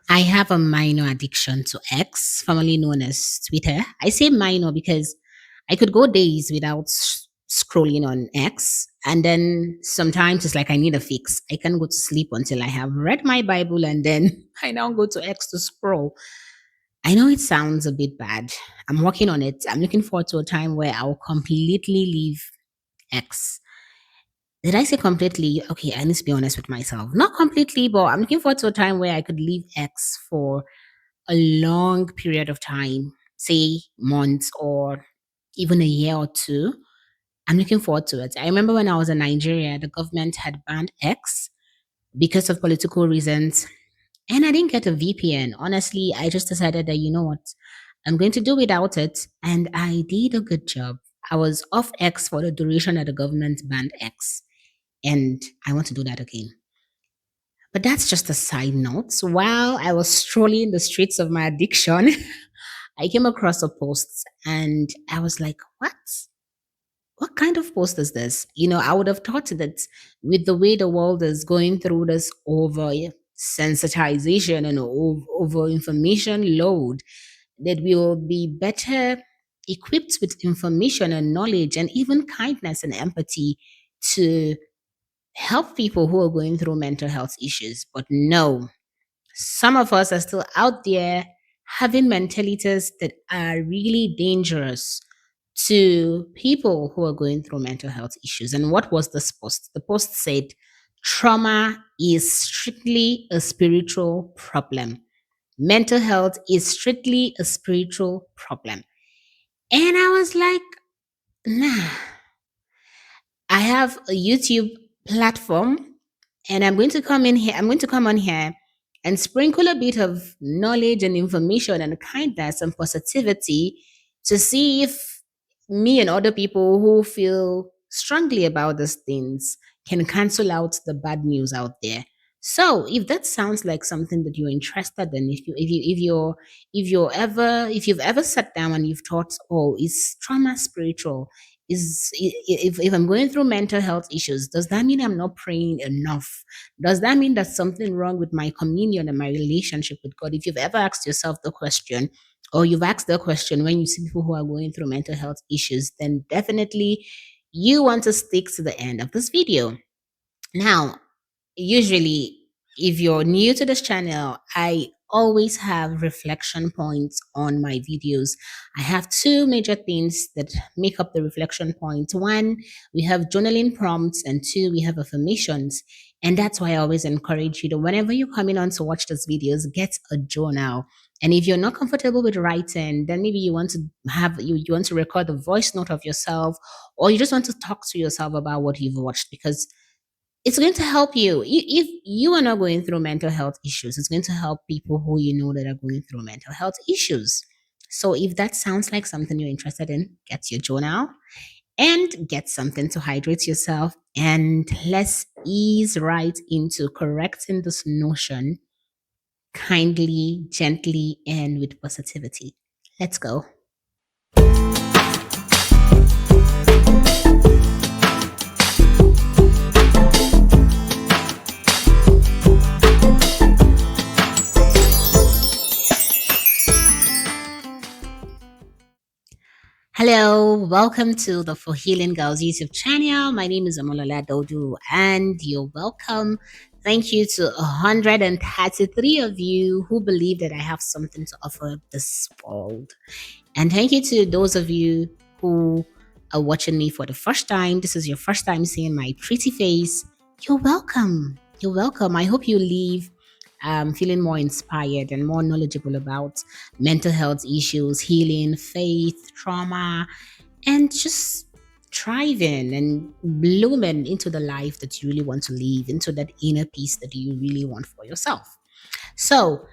I have a minor addiction to X, formerly known as Twitter. I say minor because I could go days without scrolling on X. And then sometimes it's like I need a fix. I can go to sleep until I have read my Bible and then I now go to X to scroll. I know it sounds a bit bad. I'm working on it. I'm looking forward to a time where I'll completely leave X. Did I say completely? Okay, I need to be honest with myself. Not completely, but I'm looking forward to a time where I could leave X for a long period of time, say months or even a year or two. I'm looking forward to it. I remember when I was in Nigeria, the government had banned X because of political reasons, and I didn't get a VPN. Honestly, I just decided that, you know what, I'm going to do without it, and I did a good job. I was off X for the duration that the government banned X, and I want to do that again. But that's just a side note. So while I was strolling the streets of my addiction, I came across a post and I was like, what? What kind of post is this? I would have thought that with the way the world is going through this over sensitization and over information load, that we will be better equipped with information and knowledge and even kindness and empathy to help people who are going through mental health issues. But no, some of us are still out there having mentalities that are really dangerous to people who are going through mental health issues. And what was this post? The post said, trauma is strictly a spiritual problem. Mental health is strictly a spiritual problem. And I was like, nah, I have a YouTube platform and I'm going to come in here, I'm going to come on here and sprinkle a bit of knowledge and information and kindness and positivity to see if me and other people who feel strongly about these things can cancel out the bad news out there. So if that sounds like something that you're interested in, if you've ever sat down and you've thought, oh, is trauma spiritual? If I'm going through mental health issues, does that mean I'm not praying enough? Does that mean there's something wrong with my communion and my relationship with God? If you've ever asked yourself the question, or you've asked the question when you see people who are going through mental health issues, then definitely you want to stick to the end of this video. Now, usually, if you're new to this channel, I always have reflection points on my videos. I have two major things that make up the reflection point. One, we have journaling prompts, and two, we have affirmations. And that's why I always encourage you to, whenever you're coming on to watch these videos, get a journal. And if you're not comfortable with writing, then maybe you want to record a voice note of yourself, or you just want to talk to yourself about what you've watched, because it's going to help you. If you are not going through mental health issues, it's going to help people who you know that are going through mental health issues. So if that sounds like something you're interested in, get your journal and get something to hydrate yourself. And let's ease right into correcting this notion kindly, gently, and with positivity. Let's go. Hello, welcome to the For Healing Girls YouTube channel. My name is Omolola Dodu, and you're welcome. Thank you to 133 of you who believe that I have something to offer this world. And thank you to those of you who are watching me for the first time. This is your first time seeing my pretty face. You're welcome. You're welcome. I hope you leave feeling more inspired and more knowledgeable about mental health issues, healing, faith, trauma, and just thriving and blooming into the life that you really want to live, into that inner peace that you really want for yourself. So,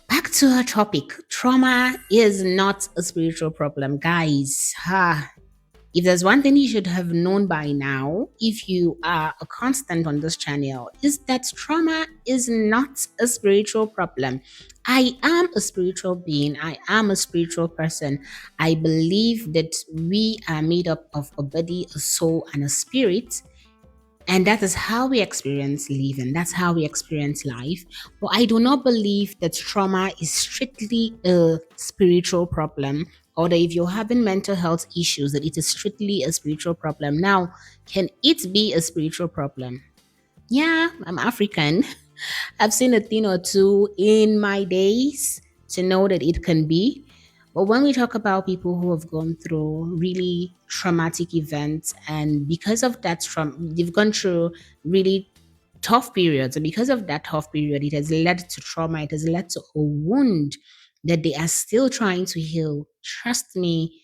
back to our topic. Trauma is not a spiritual problem, guys. If there's one thing you should have known by now, if you are a constant on this channel, is that trauma is not a spiritual problem. I am a spiritual being. I am a spiritual person. I believe that we are made up of a body, a soul, and a spirit. And that is how we experience living. That's how we experience life. But I do not believe that trauma is strictly a spiritual problem, or that if you're having mental health issues, that it is strictly a spiritual problem. Now, can it be a spiritual problem? Yeah, I'm African. I've seen a thing or two in my days to know that it can be. But when we talk about people who have gone through really traumatic events, and because of that trauma, they've gone through really tough periods, and because of that tough period, it has led to trauma, it has led to a wound that they are still trying to heal. Trust me,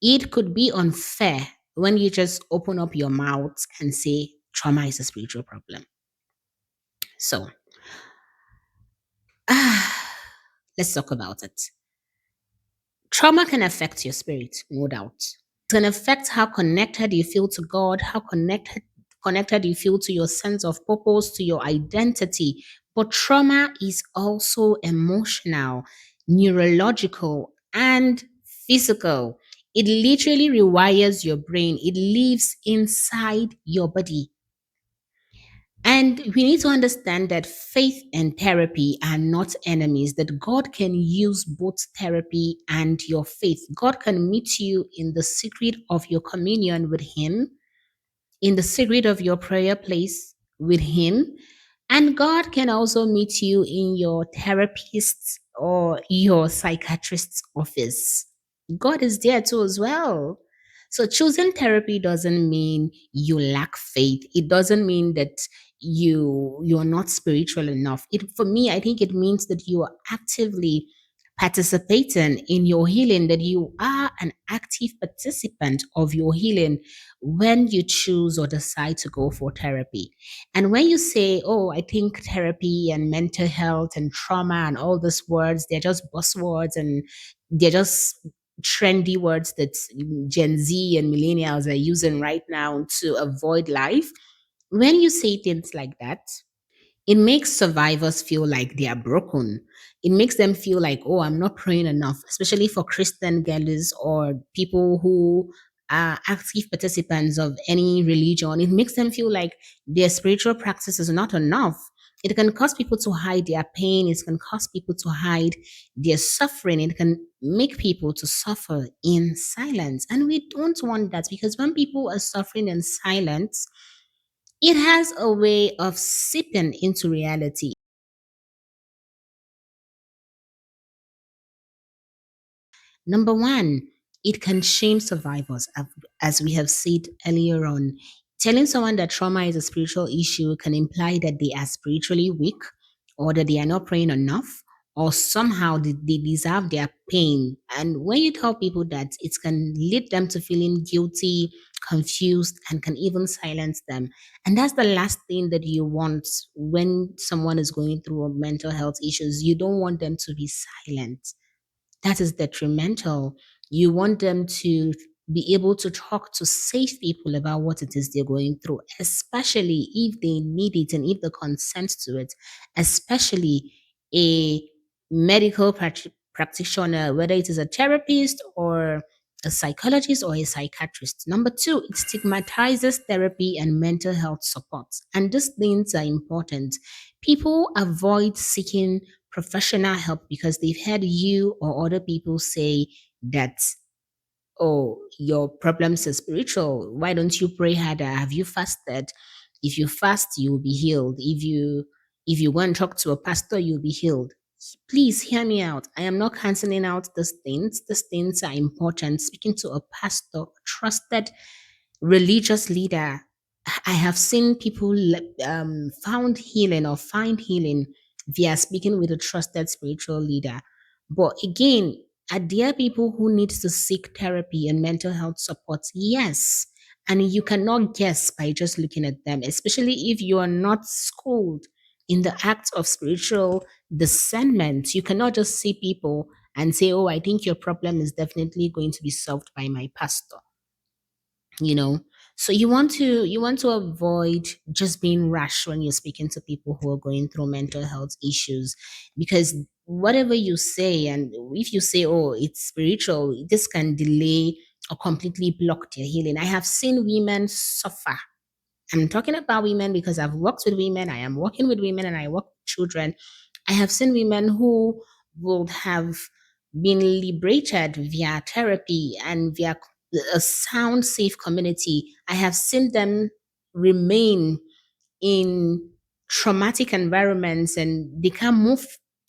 it could be unfair when you just open up your mouth and say trauma is a spiritual problem. So, let's talk about it. Trauma can affect your spirit, no doubt. It can affect how connected you feel to God, how connected you feel to your sense of purpose, to your identity. But trauma is also emotional, neurological, and physical. It literally rewires your brain. It lives inside your body. And we need to understand that faith and therapy are not enemies, that God can use both therapy and your faith. God can meet you in the secret of your communion with Him, in the secret of your prayer place with Him. And God can also meet you in your therapist's or your psychiatrist's office. God is there too as well. So choosing therapy doesn't mean you lack faith. It doesn't mean that you're not spiritual enough. It for me, I think it means that you are actively participating in your healing, that you are an active participant of your healing when you choose or decide to go for therapy. And when you say, oh, I think therapy and mental health and trauma and all these words, they're just buzzwords and they're just trendy words that Gen Z and millennials are using right now to avoid life. When you say things like that, it makes survivors feel like they are broken. It makes them feel like, oh, I'm not praying enough, especially for Christian girls or people who are active participants of any religion. It makes them feel like their spiritual practice is not enough. It can cause people to hide their pain. It can cause people to hide their suffering. It can make people to suffer in silence. And we don't want that, because when people are suffering in silence, it has a way of seeping into reality. Number one, it can shame survivors, as we have said earlier on. Telling someone that trauma is a spiritual issue can imply that they are spiritually weak, or that they are not praying enough, or somehow they deserve their pain. And when you tell people that, it can lead them to feeling guilty, confused, and can even silence them. And that's the last thing that you want when someone is going through a mental health issues. You don't want them to be silent. That is detrimental. You want them to be able to talk to safe people about what it is they're going through, especially if they need it and if they consent to it, especially a medical practitioner, whether it is a therapist or a psychologist or a psychiatrist. Number two, it stigmatizes therapy and mental health support. And these things are important. People avoid seeking professional help because they've heard you or other people say that, oh, your problems are spiritual. Why don't you pray harder? Have you fasted? If you fast, you'll be healed. If you go and talk to a pastor, you'll be healed. Please hear me out. I am not canceling out these things. These things are important. Speaking to a pastor, trusted religious leader. I have seen people found healing or find healing via speaking with a trusted spiritual leader. But again, are there people who need to seek therapy and mental health support? Yes. And you cannot guess by just looking at them, especially if you are not schooled in the act of spiritual discernment. You cannot just see people and say, oh, I think your problem is definitely going to be solved by my pastor, you know. So you want to avoid just being rash when you're speaking to people who are going through mental health issues, because whatever you say, and if you say, oh, it's spiritual, this can delay or completely block their healing. I have seen women suffer I'm talking about women because I've worked with women, I am working with women, and I work with children. I have seen women who would have been liberated via therapy and via a sound, safe community. I have seen them remain in traumatic environments and they can't move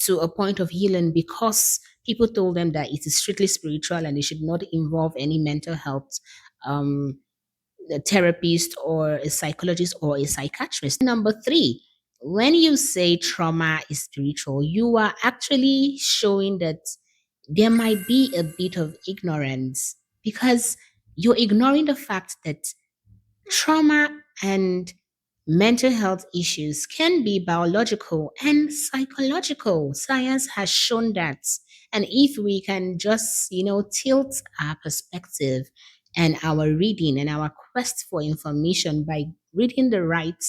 to a point of healing because people told them that it is strictly spiritual and they should not involve any mental health um, a therapist or a psychologist or a psychiatrist. Number three, when you say trauma is spiritual, you are actually showing that there might be a bit of ignorance because you're ignoring the fact that trauma and mental health issues can be biological and psychological. Science has shown that. And if we can just, tilt our perspective and our reading and our quest for information by reading the right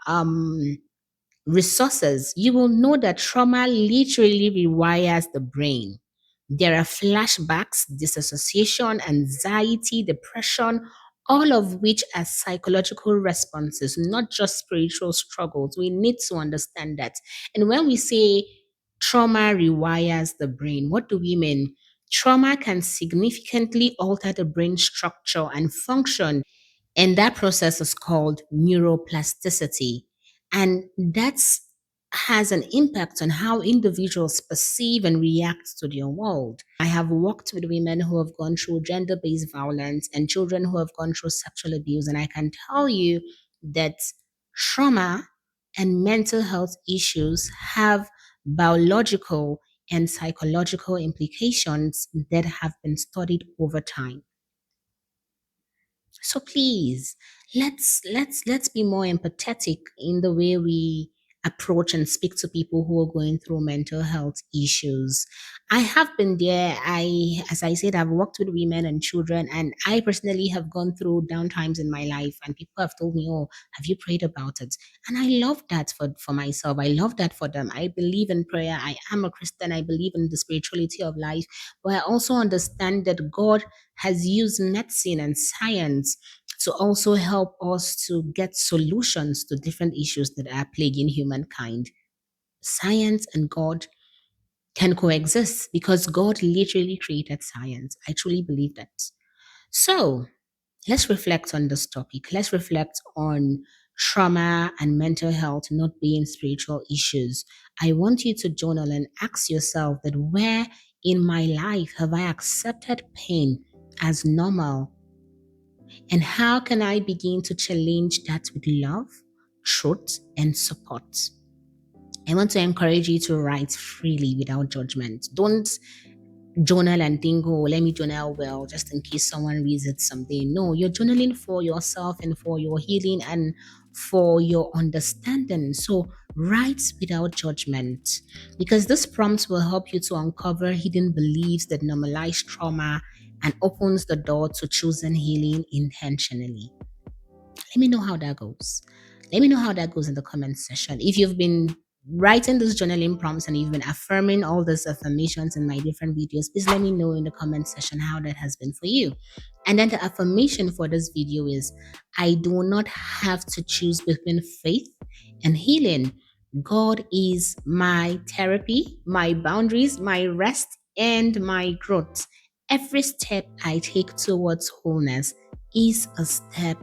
um, resources, you will know that trauma literally rewires the brain. There are flashbacks, disassociation, anxiety, depression, all of which are psychological responses, not just spiritual struggles. We need to understand that. And when we say trauma rewires the brain, what do we mean? Trauma can significantly alter the brain structure and function, and that process is called neuroplasticity. And that has an impact on how individuals perceive and react to their world. I have worked with women who have gone through gender based violence and children who have gone through sexual abuse. And I can tell you that trauma and mental health issues have biological and psychological implications that have been studied over time. So please, let's be more empathetic in the way we approach and speak to people who are going through mental health issues. I have been there. As I said, I've worked with women and children, and I personally have gone through down times in my life, and people have told me, "Oh, have you prayed about it?" And I love that for myself. I love that for them. I believe in prayer. I am a Christian. I believe in the spirituality of life, but I also understand that God has used medicine and science to also help us to get solutions to different issues that are plaguing humankind. Science and God can coexist because God literally created science. I truly believe that. So let's reflect on this topic. Let's reflect on trauma and mental health not being spiritual issues. I want you to journal and ask yourself that where in my life have I accepted pain as normal, and how can I begin to challenge that with love, truth, and support? I want to encourage you to write freely without judgment. Don't journal and think, oh, let me journal well, just in case someone reads it someday. No, you're journaling for yourself and for your healing and for your understanding. So write without judgment because this prompt will help you to uncover hidden beliefs that normalize trauma and opens the door to choosing healing intentionally. Let me know how that goes. Let me know how that goes in the comment section. If you've been writing these journaling prompts and you've been affirming all these affirmations in my different videos, please let me know in the comment section how that has been for you. And then the affirmation for this video is I do not have to choose between faith and healing. God is my therapy, my boundaries, my rest, and my growth. Every step I take towards wholeness is a step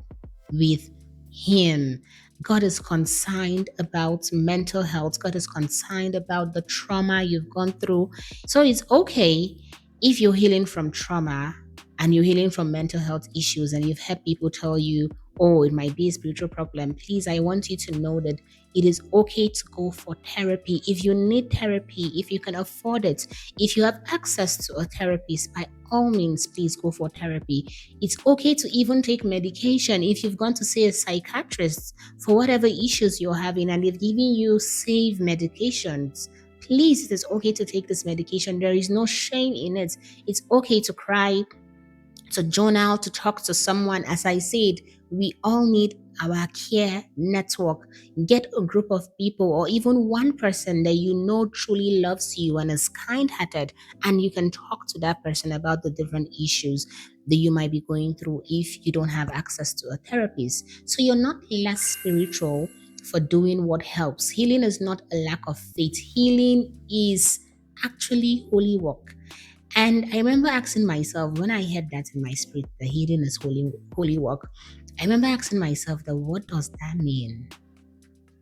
with Him. God is concerned about mental health. God is concerned about the trauma you've gone through. So it's okay if you're healing from trauma and you're healing from mental health issues and you've had people tell you, oh, it might be a spiritual problem. Please, I want you to know that it is okay to go for therapy. If you need therapy, if you can afford it, if you have access to a therapist, by all means, please go for therapy. It's okay to even take medication if you've gone to see a psychiatrist for whatever issues you're having and they've given you safe medications. Please, it is okay to take this medication. There is no shame in it. It's okay to cry, to journal, to talk to someone. As I said, we all need our care network. Get a group of people or even one person that you know truly loves you and is kind hearted, and you can talk to that person about the different issues. that you might be going through if you don't have access to a therapist. So you're not less spiritual for doing what helps. Healing is not a lack of faith, healing is actually holy work. And I remember asking myself when I heard that in my spirit, the healing is holy work. I remember asking myself that what does that mean?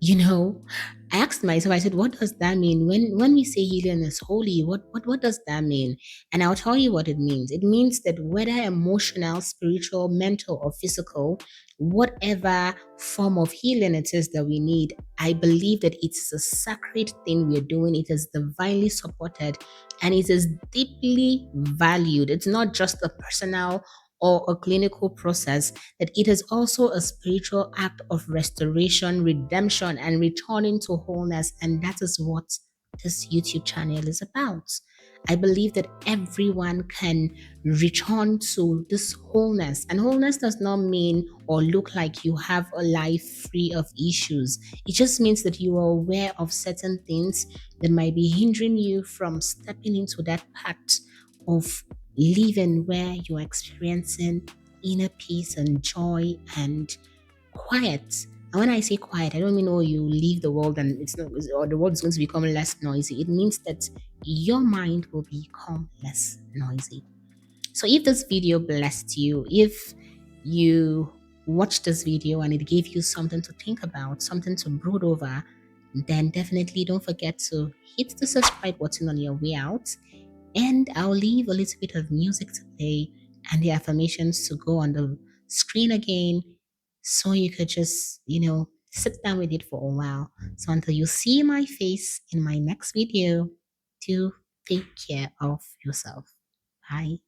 You know, I asked myself, I said, what does that mean? When we say healing is holy, what does that mean? And I'll tell you what it means. It means that whether emotional, spiritual, mental, or physical, whatever form of healing it is that we need, I believe that it's a sacred thing we're doing. It is divinely supported and it is deeply valued. It's not just a personal or a clinical process, that it is also a spiritual act of restoration, redemption, and returning to wholeness. And that is what this YouTube channel is about. I believe that everyone can return to this wholeness. And wholeness does not mean or look like you have a life free of issues. It just means that you are aware of certain things that might be hindering you from stepping into that path of living where you're experiencing inner peace and joy and quiet. And when I say quiet, I don't mean oh you leave the world and it's not or the world is going to become less noisy. It means that your mind will become less noisy. So if this video blessed you, if you watched this video and it gave you something to think about, something to brood over, then definitely don't forget to hit the subscribe button on your way out. And I'll leave a little bit of music to play and the affirmations to go on the screen again so you could just, sit down with it for a while. So until you see my face in my next video, do take care of yourself. Bye.